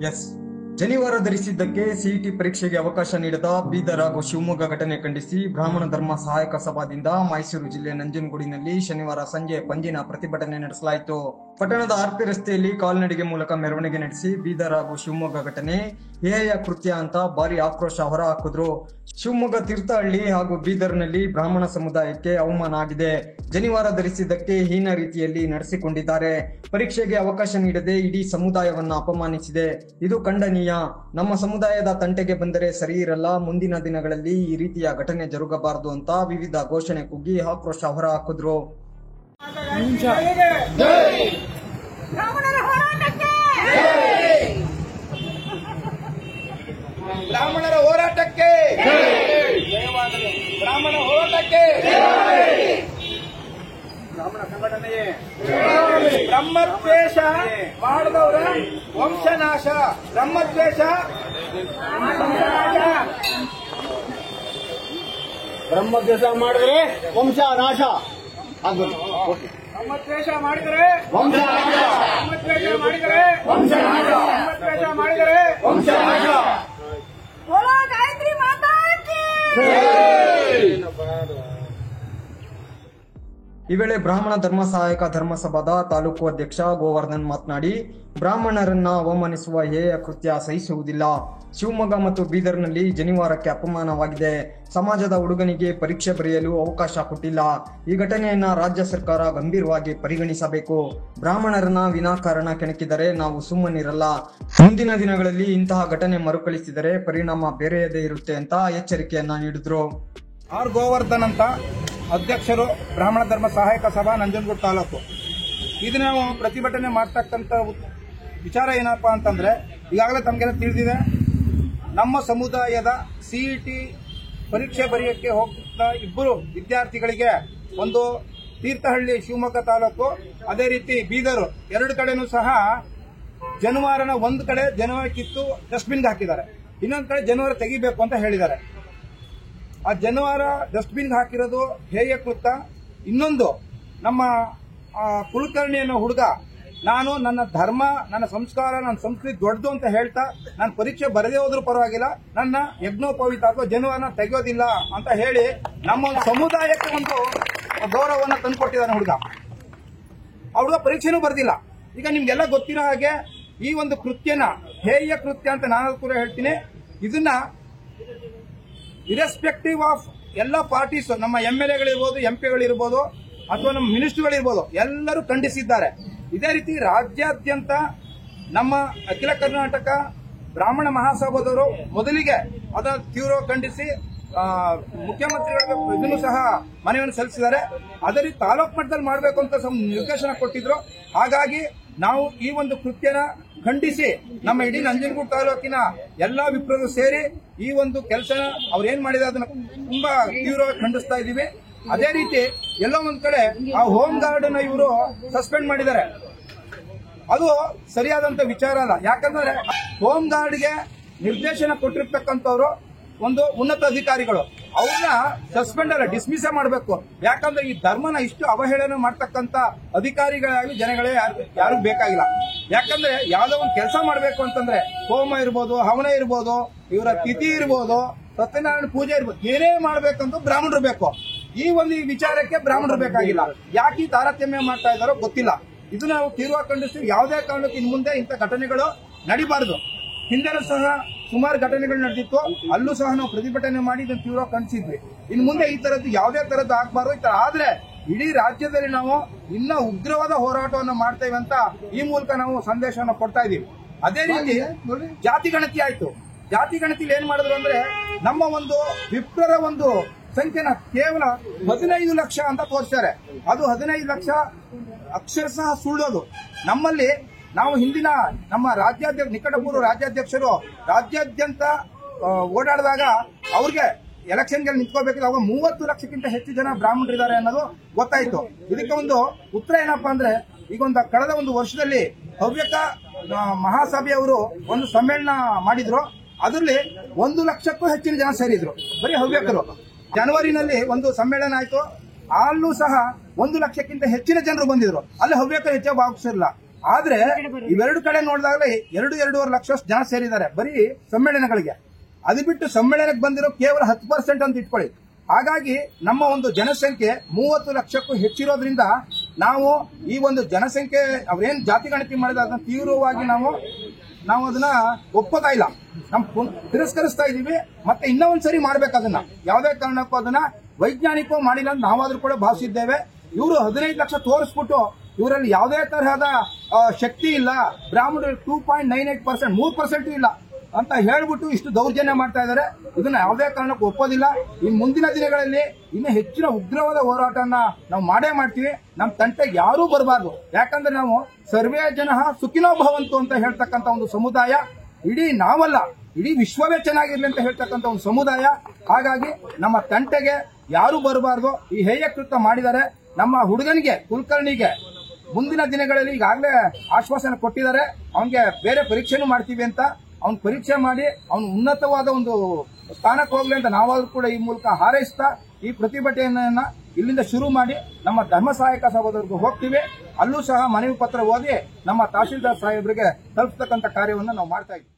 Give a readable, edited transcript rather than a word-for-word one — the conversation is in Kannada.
ಎಸ್ ಜನಿವಾರ ಧರಿಸಿದ್ದಕ್ಕೆ ಸಿಇಟಿ ಪರೀಕ್ಷೆಗೆ ಅವಕಾಶ ನೀಡದ ಬೀದರ್ ಹಾಗೂ ಶಿವಮೊಗ್ಗ ಘಟನೆ ಖಂಡಿಸಿ ಬ್ರಾಹ್ಮಣ ಧರ್ಮ ಸಹಾಯಕ ಸಭಾದಿಂದ ಮೈಸೂರು ಜಿಲ್ಲೆ ನಂಜನಗೂಡಿನಲ್ಲಿ ಶನಿವಾರ ಸಂಜೆ ಪಂಜಿನ ಪ್ರತಿಭಟನೆ ನಡೆಸಲಾಯಿತು. ಪಟ್ಟಣದ ಆರ್ಪಿ ರಸ್ತೆಯಲ್ಲಿ ಕಾಲ್ನಡಿಗೆ ಮೂಲಕ ಮೆರವಣಿಗೆ ನಡೆಸಿ ಬೀದರ್ ಹಾಗೂ ಶಿವಮೊಗ್ಗ ಘಟನೆ ಹೇಯ ಕೃತ್ಯ ಅಂತ ಭಾರಿ ಆಕ್ರೋಶ ಹೊರಹಾಕಿದ್ರು. ಶಿವಮೊಗ್ಗ ತೀರ್ಥಹಳ್ಳಿ ಹಾಗೂ ಬೀದರ್ನಲ್ಲಿ ಬ್ರಾಹ್ಮಣ ಸಮುದಾಯಕ್ಕೆ ಅವಮಾನ ಆಗಿದೆ. ಜನಿವಾರ ಧರಿಸಿದ್ದಕ್ಕೆ ಹೀನ ರೀತಿಯಲ್ಲಿ ನಡೆಸಿಕೊಂಡಿದ್ದಾರೆ. ಪರೀಕ್ಷೆಗೆ ಅವಕಾಶ ನೀಡದೆ ಇಡೀ ಸಮುದಾಯವನ್ನ ಅಪಮಾನಿಸಿದೆ. ಇದು ಖಂಡನೀಯ. ನಮ್ಮ ಸಮುದಾಯದ ತಂಟೆಗೆ ಬಂದರೆ ಸರಿ ಇರಲ್ಲ. ಮುಂದಿನ ದಿನಗಳಲ್ಲಿ ಈ ರೀತಿಯ ಘಟನೆ ಜರುಗಬಾರದು ಅಂತ ವಿವಿಧ ಘೋಷಣೆ ಕೂಗಿ ಆಕ್ರೋಶ ಹೊರಹಾಕಿದ್ರು. ಬ್ರಾಹ್ಮಣರ ಹೋರಾಟಕ್ಕೆ ಬ್ರಾಹ್ಮಣ ಹೋರಾಟಕ್ಕೆ ಬ್ರಾಹ್ಮಣ ಸಂಘಟನೆಯೇ ಬ್ರಹ್ಮದ್ವೇಷ ಮಾಡಿದವರ ವಂಶನಾಶ. ಬ್ರಹ್ಮದ್ವೇಷ ಮಾಡಿದ್ರೆ ವಂಶ ನಾಶ ಆಗ್ಬೇಕು. ಬ್ರಹ್ಮದ್ವೇಷ ಮಾಡಿದರೆ ಬ್ರಹ್ಮದ್ವೇಷ ಮಾಡಿದರೆ ಬ್ರಹ್ಮದ್ವೇಷ ಮಾಡಿದರೆ ವಂಶನಾಶ. ಈ ವೇಳೆ ಬ್ರಾಹ್ಮಣ ಧರ್ಮ ಸಹಾಯಕ ಧರ್ಮಸಭಾದ ತಾಲೂಕು ಅಧ್ಯಕ್ಷ ಗೋವರ್ಧನ್ ಮಾತನಾಡಿ, ಬ್ರಾಹ್ಮಣರನ್ನ ಅವಮಾನಿಸುವ ಹೇಯ ಕೃತ್ಯ ಸಹಿಸುವುದಿಲ್ಲ. ಶಿವಮೊಗ್ಗ ಮತ್ತು ಬೀದರ್ನಲ್ಲಿ ಜನಿವಾರಕ್ಕೆ ಅಪಮಾನವಾಗಿದೆ. ಸಮಾಜದ ಹುಡುಗನಿಗೆ ಪರೀಕ್ಷೆ ಬರೆಯಲು ಅವಕಾಶ ಕೊಟ್ಟಿಲ್ಲ. ಈ ಘಟನೆಯನ್ನ ರಾಜ್ಯ ಸರ್ಕಾರ ಗಂಭೀರವಾಗಿ ಪರಿಗಣಿಸಬೇಕು. ಬ್ರಾಹ್ಮಣರನ್ನ ವಿನಾಕಾರಣ ಕೆಣಕಿದರೆ ನಾವು ಸುಮ್ಮನಿರಲ್ಲ. ಮುಂದಿನ ದಿನಗಳಲ್ಲಿ ಇಂತಹ ಘಟನೆ ಮರುಕಳಿಸಿದರೆ ಪರಿಣಾಮ ಬೇರೆಯದೇ ಇರುತ್ತೆ ಅಂತ ಎಚ್ಚರಿಕೆಯನ್ನ ನೀಡಿದ್ರು. ಆರ್ ಗೋವರ್ಧನ್ ಅಂತ ಅಧ್ಯಕ್ಷರು, ಬ್ರಾಹ್ಮಣ ಧರ್ಮ ಸಹಾಯಕ ಸಭಾ ನಂಜನಗೂಡು ತಾಲೂಕು. ಇದು ನಾವು ಪ್ರತಿಭಟನೆ ಮಾಡ್ತಕ್ಕಂಥ ವಿಚಾರ ಏನಪ್ಪಾ ಅಂತಂದ್ರೆ, ಈಗಾಗಲೇ ತಮಗೆಲ್ಲ ತಿಳಿದಿದೆ, ನಮ್ಮ ಸಮುದಾಯದ ಸಿಇಟಿ ಪರೀಕ್ಷೆ ಬರೆಯಕ್ಕೆ ಹೋಗ್ತಾ ಇಬ್ಬರು ವಿದ್ಯಾರ್ಥಿಗಳಿಗೆ ಒಂದು ತೀರ್ಥಹಳ್ಳಿ ಶಿವಮೊಗ್ಗ ತಾಲೂಕು, ಅದೇ ರೀತಿ ಬೀದರು ಎರಡು ಕಡೆನೂ ಸಹ ಜನಿವಾರನ ಒಂದು ಕಡೆ ಜನಿವಾರ ಕಿತ್ತು ಡಸ್ಟ್ಬಿನ್ಗೆ ಹಾಕಿದ್ದಾರೆ, ಇನ್ನೊಂದು ಕಡೆ ಜನಿವಾರ ತೆಗಿಬೇಕು ಅಂತ ಹೇಳಿದ್ದಾರೆ. ಆ ಜನಿವಾರ ಡಸ್ಟ್ಬಿನ್ಗೆ ಹಾಕಿರೋದು ಹೇಯ ಕೃತ್ಯ. ಇನ್ನೊಂದು, ನಮ್ಮ ಕುಲಕರ್ಣಿ ಅನ್ನೋ ಹುಡುಗ, ನಾನು ನನ್ನ ಧರ್ಮ, ನನ್ನ ಸಂಸ್ಕಾರ, ನನ್ನ ಸಂಸ್ಕೃತಿ ದೊಡ್ಡದು ಅಂತ ಹೇಳ್ತಾ ನಾನು ಪರೀಕ್ಷೆ ಬರದೇ ಹೋದ್ರೂ ಪರವಾಗಿಲ್ಲ, ನನ್ನ ಯಜ್ಞೋಪವೀತ ಅಥವಾ ಜನಿವಾರನ ತೆಗೆಯೋದಿಲ್ಲ ಅಂತ ಹೇಳಿ ನಮ್ಮ ಸಮುದಾಯಕ್ಕೆ ಒಂದು ಗೌರವವನ್ನು ತಂದುಕೊಟ್ಟಿದ್ದಾನೆ ಹುಡುಗ. ಆ ಹುಡುಗ ಪರೀಕ್ಷೆನೂ ಬರೆದಿಲ್ಲ. ಈಗ ನಿಮ್ಗೆಲ್ಲ ಗೊತ್ತಿರೋ ಹಾಗೆ ಈ ಒಂದು ಕೃತ್ಯನ ಹೇಯ ಕೃತ್ಯ ಅಂತ ನಾನು ಕೂಡ ಹೇಳ್ತೀನಿ. ಇದನ್ನ ಇರೆಸ್ಪೆಕ್ಟಿವ್ ಆಫ್ ಎಲ್ಲ ಪಾರ್ಟೀಸ್, ನಮ್ಮ MLAಗಳಿರ್ಬೋದು, MP ಗಳಿರ್ಬೋದು, ಅಥವಾ ನಮ್ಮ ಮಿನಿಸ್ಟರ್ಗಳಿರ್ಬೋದು, ಎಲ್ಲರೂ ಖಂಡಿಸಿದ್ದಾರೆ. ಇದೇ ರೀತಿ ರಾಜ್ಯಾದ್ಯಂತ ನಮ್ಮ ಅಖಿಲ ಕರ್ನಾಟಕ ಬ್ರಾಹ್ಮಣ ಮಹಾಸಭಾದವರು ಮೊದಲಿಗೆ ಅದನ್ನು ತೀವ್ರ ಖಂಡಿಸಿ ಮುಖ್ಯಮಂತ್ರಿಗಳಿಗೆ ಇದನ್ನು ಸಹ ಮನವಿಯನ್ನು ಸಲ್ಲಿಸಿದ್ದಾರೆ. ಅದೇ ರೀತಿ ತಾಲೂಕು ಮಟ್ಟದಲ್ಲಿ ಮಾಡಬೇಕು ಅಂತ ನಿರ್ದೇಶನ ಕೊಟ್ಟಿದ್ರು. ಹಾಗಾಗಿ ನಾವು ಈ ಒಂದು ಕೃತ್ಯನ ಖಂಡಿಸಿ ನಮ್ಮ ಇಡೀ ನಂಜನಗೂಡು ತಾಲೂಕಿನ ಎಲ್ಲಾ ವಿಪ್ರರು ಸೇರಿ ಈ ಒಂದು ಕೆಲಸನ ಅವ್ರು ಏನ್ ಮಾಡಿದ್ರೆ ಅದನ್ನ ತುಂಬಾ ತೀವ್ರವಾಗಿ ಖಂಡಿಸ್ತಾ ಇದ್ದೀವಿ. ಅದೇ ರೀತಿ ಎಲ್ಲೋ ಒಂದ್ ಕಡೆ ಆ ಹೋಮ್ ಗಾರ್ಡ್ ಅನ್ನ ಇವರು ಸಸ್ಪೆಂಡ್ ಮಾಡಿದ್ದಾರೆ. ಅದು ಸರಿಯಾದಂತ ವಿಚಾರ ಅಲ್ಲ. ಯಾಕಂದ್ರೆ ಹೋಮ್ ಗಾರ್ಡ್ಗೆ ನಿರ್ದೇಶನ ಕೊಟ್ಟಿರ್ತಕ್ಕಂಥವ್ರು ಒಂದು ಉನ್ನತ ಅಧಿಕಾರಿಗಳು, ಅವ್ರನ್ನ ಸಸ್ಪೆಂಡ್ ಅಲ್ಲ ಡಿಸ್ಮಿಸ್ ಮಾಡಬೇಕು. ಯಾಕಂದ್ರೆ ಈ ಧರ್ಮನ ಇಷ್ಟು ಅವಹೇಳನ ಮಾಡ್ತಕ್ಕಂಥ ಅಧಿಕಾರಿಗಳಾಗಲಿ ಜನಗಳೇ ಯಾರು ಬೇಕಾಗಿಲ್ಲ. ಯಾಕಂದ್ರೆ ಯಾವ್ದೋ ಒಂದು ಕೆಲಸ ಮಾಡಬೇಕು ಅಂತಂದ್ರೆ ಹೋಮ ಇರ್ಬೋದು, ಹವನ ಇರ್ಬೋದು, ಇವರ ತಿಥಿ ಇರ್ಬೋದು, ಸತ್ಯನಾರಾಯಣ ಪೂಜೆ ಇರ್ಬೋದು, ಏನೇ ಮಾಡ್ಬೇಕಂತ ಬ್ರಾಹ್ಮಣರು ಬೇಕು. ಈ ಒಂದು ವಿಚಾರಕ್ಕೆ ಬ್ರಾಹ್ಮಣರು ಬೇಕಾಗಿಲ್ಲ. ಯಾಕೆ ಈ ತಾರತಮ್ಯ ಮಾಡ್ತಾ ಇದ್ದಾರೋ ಗೊತ್ತಿಲ್ಲ. ಇದು ನಾವು ತೀವ್ರವಾಗಿ ಖಂಡಿಸ್ತೀವಿ. ಯಾವುದೇ ಕಾರಣಕ್ಕೂ ಇನ್ನು ಮುಂದೆ ಇಂಥ ಘಟನೆಗಳು ನಡೀಬಾರದು. ಹಿಂದೆನೂ ಸಹ ಸುಮಾರು ಘಟನೆಗಳು ನಡೆದಿತ್ತು, ಅಲ್ಲೂ ಸಹ ನಾವು ಪ್ರತಿಭಟನೆ ಮಾಡಿ ಇದನ್ನು ತೀವ್ರವಾಗಿ ಖಂಡಿಸಿದ್ವಿ. ಇನ್ನು ಮುಂದೆ ಈ ತರದ್ದು ಯಾವುದೇ ತರದ್ದು ಆಗಬಾರ್ದು. ಈ ತರ ಆದ್ರೆ ಇಡೀ ರಾಜ್ಯದಲ್ಲಿ ನಾವು ಇನ್ನ ಉಗ್ರವಾದ ಹೋರಾಟವನ್ನು ಮಾಡ್ತೇವೆ ಅಂತ ಈ ಮೂಲಕ ನಾವು ಸಂದೇಶವನ್ನು ಕೊಡ್ತಾ ಇದೀವಿ. ಅದೇ ರೀತಿ ಜಾತಿ ಗಣತಿ ಆಯ್ತು. ಜಾತಿ ಗಣತಿಲಿ ಏನ್ ಮಾಡಿದ್ರು ಅಂದ್ರೆ, ನಮ್ಮ ಒಂದು ವಿಪ್ರರ ಒಂದು ಸಂಖ್ಯೆನ ಕೇವಲ 15 ಲಕ್ಷ ಅಂತ ತೋರಿಸ್ತಾರೆ. ಅದು 15 ಲಕ್ಷ ಅಕ್ಷರಶಃ ಸುಳ್ಳೋದು. ನಮ್ಮಲ್ಲಿ ನಾವು ಹಿಂದಿನ ನಮ್ಮ ರಾಜ್ಯಾಧ್ಯಕ್ಷ, ನಿಕಟಪೂರ್ವ ರಾಜ್ಯಾಧ್ಯಕ್ಷರು ರಾಜ್ಯಾದ್ಯಂತ ಓಡಾಡಿದಾಗ ಅವ್ರಿಗೆ ಎಲೆಕ್ಷನ್ಗೆ ನಿಂತ್ಕೋಬೇಕಿಲ್ಲ. ಅವಾಗ 30 ಲಕ್ಷಕ್ಕಿಂತ ಹೆಚ್ಚು ಜನ ಬ್ರಾಹ್ಮಣರಿದ್ದಾರೆ ಅನ್ನೋದು ಗೊತ್ತಾಯ್ತು. ಇದಕ್ಕೆ ಒಂದು ಉತ್ತರ ಏನಪ್ಪಾ ಅಂದ್ರೆ, ಈಗ ಕಳೆದ ಒಂದು ವರ್ಷದಲ್ಲಿ ಹವ್ಯಕ ಮಹಾಸಭೆಯವರು ಒಂದು ಸಮ್ಮೇಳನ ಮಾಡಿದ್ರು. ಅದರಲ್ಲಿ 1 ಲಕ್ಷಕ್ಕೂ ಹೆಚ್ಚಿನ ಜನ ಸೇರಿದ್ರು, ಬರೀ ಹವ್ಯಕರು. ಜನವರಿನಲ್ಲಿ ಒಂದು ಸಮ್ಮೇಳನ ಆಯ್ತು, ಅಲ್ಲೂ ಸಹ 1 ಲಕ್ಷಕ್ಕಿಂತ ಹೆಚ್ಚಿನ ಜನರು ಬಂದಿದ್ರು. ಅಲ್ಲಿ ಹವ್ಯಕರು ಹೆಚ್ಚಾಗಿ ಭಾಗವಹಿಸಿರಲಿಲ್ಲ. ಆದ್ರೆ ಇವೆರಡು ಕಡೆ ನೋಡಿದಾಗಲೇ 2-2.5 ಲಕ್ಷ ಜನ ಸೇರಿದ್ದಾರೆ ಬರೀ ಸಮ್ಮೇಳನಗಳಿಗೆ. ಅದು ಬಿಟ್ಟು ಸಮ್ಮೇಳನಕ್ಕೆ ಬಂದಿರೋ ಕೇವಲ 10% ಅಂತ ಇಟ್ಕೊಳ್ಳಿ. ಹಾಗಾಗಿ ನಮ್ಮ ಒಂದು ಜನಸಂಖ್ಯೆ 30 ಲಕ್ಷಕ್ಕೂ ಹೆಚ್ಚಿರೋದ್ರಿಂದ ನಾವು ಈ ಒಂದು ಜನಸಂಖ್ಯೆ ಅವ್ರೇನ್ ಜಾತಿ ಗಣತಿ ಮಾಡಿದ ಅದನ್ನ ತೀವ್ರವಾಗಿ ನಾವು ಅದನ್ನ ಒಪ್ಪೋದಾ ಇಲ್ಲ, ನಾವು ತಿರಸ್ಕರಿಸ್ತಾ ಇದೀವಿ. ಮತ್ತೆ ಇನ್ನೂ ಒಂದ್ಸರಿ ಮಾಡ್ಬೇಕು ಅದನ್ನ, ಯಾವುದೇ ಕಾರಣಕ್ಕೂ ಅದನ್ನ ವೈಜ್ಞಾನಿಕವಾಗಿ ಮಾಡಿಲ್ಲ ಅಂತ ನಾವಾದ್ರೂ ಕೂಡ ಭಾವಿಸಿದ್ದೇವೆ. ಇವರು 15 ಲಕ್ಷ ತೋರಿಸ್ಬಿಟ್ಟು ಇವರಲ್ಲಿ ಯಾವುದೇ ತರಹದ ಶಕ್ತಿ ಇಲ್ಲ, ಬ್ರಾಹ್ಮಣರು 2.98%, 3% ಇಲ್ಲ ಅಂತ ಹೇಳ್ಬಿಟ್ಟು ಇಷ್ಟು ದೌರ್ಜನ್ಯ ಮಾಡ್ತಾ ಇದ್ದಾರೆ. ಇದನ್ನ ಯಾವುದೇ ಕಾರಣಕ್ಕೂ ಒಪ್ಪೋದಿಲ್ಲ. ಇನ್ನು ಮುಂದಿನ ದಿನಗಳಲ್ಲಿ ಇನ್ನು ಹೆಚ್ಚಿನ ಉಗ್ರವಾದ ಹೋರಾಟನ ನಾವು ಮಾಡೇ ಮಾಡ್ತೀವಿ. ನಮ್ಮ ತಂಟೆಗೆ ಯಾರೂ ಬರಬಾರ್ದು. ಯಾಕಂದ್ರೆ ನಾವು ಸರ್ವೇ ಜನ ಸುಖಿನೋ ಭವಂತು ಅಂತ ಹೇಳ್ತಕ್ಕಂಥ ಒಂದು ಸಮುದಾಯ, ಇಡೀ ನಾವಲ್ಲ ಇಡೀ ವಿಶ್ವವೇ ಚೆನ್ನಾಗಿರ್ಲಿ ಅಂತ ಹೇಳ್ತಕ್ಕಂಥ ಒಂದು ಸಮುದಾಯ. ಹಾಗಾಗಿ ನಮ್ಮ ತಂಟೆಗೆ ಯಾರೂ ಬರಬಾರ್ದು. ಈ ಹೇಯ ಕೃತ್ಯ ಮಾಡಿದ್ದಾರೆ. ನಮ್ಮ ಹುಡುಗನಿಗೆ ಕುಲಕರ್ಣಿಗೆ ಮುಂದಿನ ದಿನಗಳಲ್ಲಿ ಈಗಾಗಲೇ ಆಶ್ವಾಸನೆ ಕೊಟ್ಟಿದ್ದಾರೆ, ಅವನಿಗೆ ಬೇರೆ ಪರೀಕ್ಷೆನೂ ಮಾಡ್ತೀವಿ ಅಂತ. ಅವ್ನು ಪರೀಕ್ಷೆ ಮಾಡಿ ಅವನು ಉನ್ನತವಾದ ಒಂದು ಸ್ಥಾನಕ್ಕೆ ಹೋಗ್ಲಿ ಅಂತ ನಾವಾದ್ರೂ ಕೂಡ ಈ ಮೂಲಕ ಹಾರೈಸ್ತಾ ಈ ಪ್ರತಿಭಟನೆಯನ್ನ ಇಲ್ಲಿಂದ ಶುರು ಮಾಡಿ ನಮ್ಮ ಧರ್ಮ ಸಹಾಯಕ ಸಭಾದವರೆಗೂ ಹೋಗ್ತೀವಿ. ಅಲ್ಲೂ ಸಹ ಮನವಿ ಪತ್ರ ಓದಿ ನಮ್ಮ ತಹಶೀಲ್ದಾರ್ ಸಾಹೇಬರಿಗೆ ತಲುಪತಕ್ಕಂಥ ಕಾರ್ಯವನ್ನು ನಾವು ಮಾಡ್ತಾ ಇದ್ದೀವಿ.